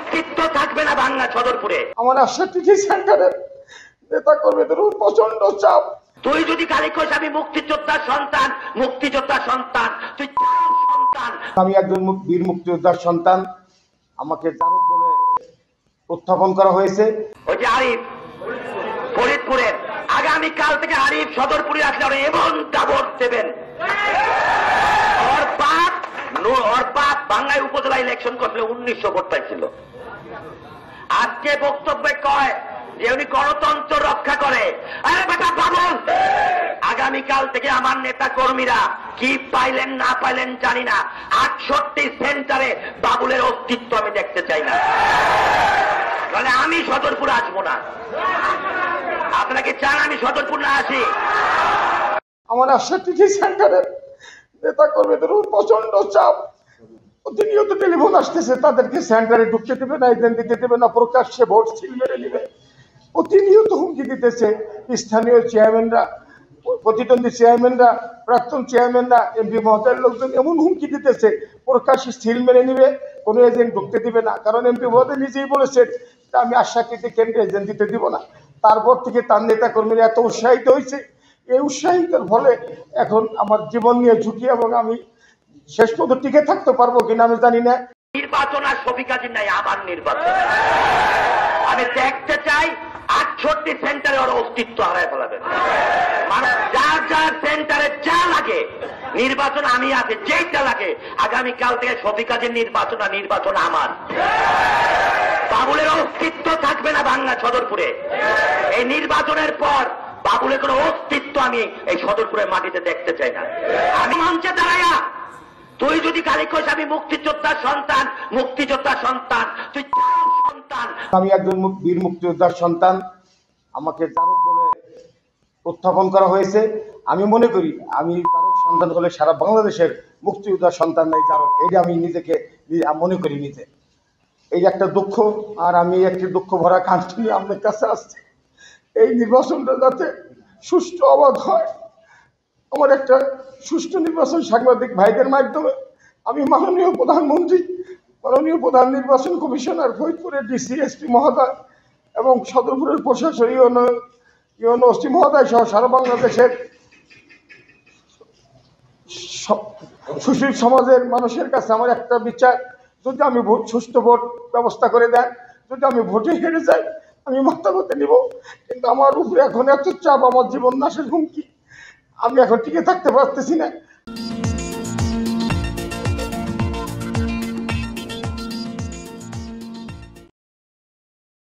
অস্তিত্ব থাকবে না বাংলা সদরপুরে। আমার আশাটি সেন্টারের নেতা কর্মীদের প্রচন্ড চাপ। তুই যদি খালি কইস আমি মুক্তিযোদ্ধার সন্তান, মুক্তিযোদ্ধার সন্তান, তুই সন্তান। আমি একজন বীর মুক্তিযোদ্ধার সন্তান, আমাকে জারদ বলে উত্থাপন করা হয়েছে। ওই যে আরিফ ফরিদপুরের, আগামীকাল থেকে আরিফ সদরপুরে আসলে ওরা এমন দাবর দেবেন। ওর বাপ বাংলায় উপজেলা ইলেকশন করলে 1900 ভোট পাইছিল। আজকে বক্তব্যে কয় যে উনি গণতন্ত্র রক্ষা করে। আরে বেটা বাবুল, আগামীকাল থেকে আমার নেতা কর্মীরা কি পাইলেন না পাইলেন জানি না, 68 সেন্টারে বাবুলের অস্তিত্ব আমি দেখতে চাই না। তাহলে আমি সদরপুর আসবো না। আপনাকে চান আমি সদরপুর না আসি? আমার আশাটি সেন্টারের নেতা কর্মীদের প্রচন্ড চাপ। প্রতিনিয়ত টেলিফোন আসতেছে, তাদেরকে সেন্টারে ঢুকতে দেবে না, এজেন্ট দিতে দেবে না, প্রকাশ্যে ভোট সিল মেরে নেবে। প্রতিনিয়ত হুমকি দিতেছে স্থানীয় চেয়ারম্যানরা, প্রতিদ্বন্দ্বী চেয়ারম্যানরা, প্রাক্তন চেয়ারম্যানরা, এমপি মহোদয়ের লোকজন এমন হুমকি দিতেছে প্রকাশ্যে সিল মেরে নিবে, কোনো এজেন্ট ঢুকতে দিবে না। কারণ এমপি মহোদয় নিজেই বলেছেন যে আমি আশাটিতে কেন্দ্রে এজেন্ট দিতে দিব না। তারপর থেকে তার নেতা কর্মীরা এত উৎসাহিত হয়েছে, এই উৎসাহিতের ফলে এখন আমার জীবন নিয়ে ঝুঁকি এবং আমি শেষ পর্যন্ত টিকে থাকতে পারবো কিনা আমি জানি না। নির্বাচন আর ছবি কাজের নাই, আমার নির্বাচন। আমি দেখতে চাই 68 সেন্টারে ওর অস্তিত্ব হারায় ফেলাবে। মানে যার যার সেন্টারে যা লাগে নির্বাচন আমি আছে, যেটা লাগে আগামীকাল থেকে ছবি কাজের নির্বাচন আর নির্বাচন আমার। বাবুলের অস্তিত্ব থাকবে না বাংলা সদরপুরে। এই নির্বাচনের পর বাবুলের কোন অস্তিত্ব আমি এই সদরপুরের মাটিতে দেখতে চাই না। আমি মঞ্চে দাঁড়াইয়া তুই যদি খালি কইস আমি মুক্তিযোদ্ধার সন্তান, মুক্তিযোদ্ধার সন্তান, তুই সন্তান। আমি একজন বীর মুক্তিযোদ্ধার সন্তান, আমাকে জারদ বলে উত্থাপন করা হয়েছে। আমি মনে করি আমি জারদ সন্তান হলে সারা বাংলাদেশের মুক্তিযোদ্ধার সন্তান নাই জারদ, এটা আমি নিজেকে মনে করি নিজে। এই একটা দুঃখ, আর আমি একটি দুঃখ ভরা কাণ্ড নিয়ে আপনার কাছে আসছি। এই নির্বাচনটা যাতে সুষ্ঠু অবাধ হয়, আমার একটা সুষ্ঠু নির্বাচন সাংবাদিক ভাইদের মাধ্যমে আমি মাননীয় প্রধানমন্ত্রী, মাননীয় প্রধান নির্বাচন কমিশনার, ফরিদপুরের ডিসি এসপি মহোদয় এবং সদরপুরের প্রশাসন ইউনো ওসি মহোদয় সহ সারা বাংলাদেশের সুশীল সমাজের মানুষের কাছে আমার একটা বিচার, যদি আমি সুষ্ঠু ভোট ব্যবস্থা করে দেন, যদি আমি ভোটে হেরে যাই আমি মাথা পেতে নিব। কিন্তু আমার উপরে এখন এত চাপ, আমার জীবন নাশের হুমকি, আমি এখন টিকে থাকতে পারতেছি না।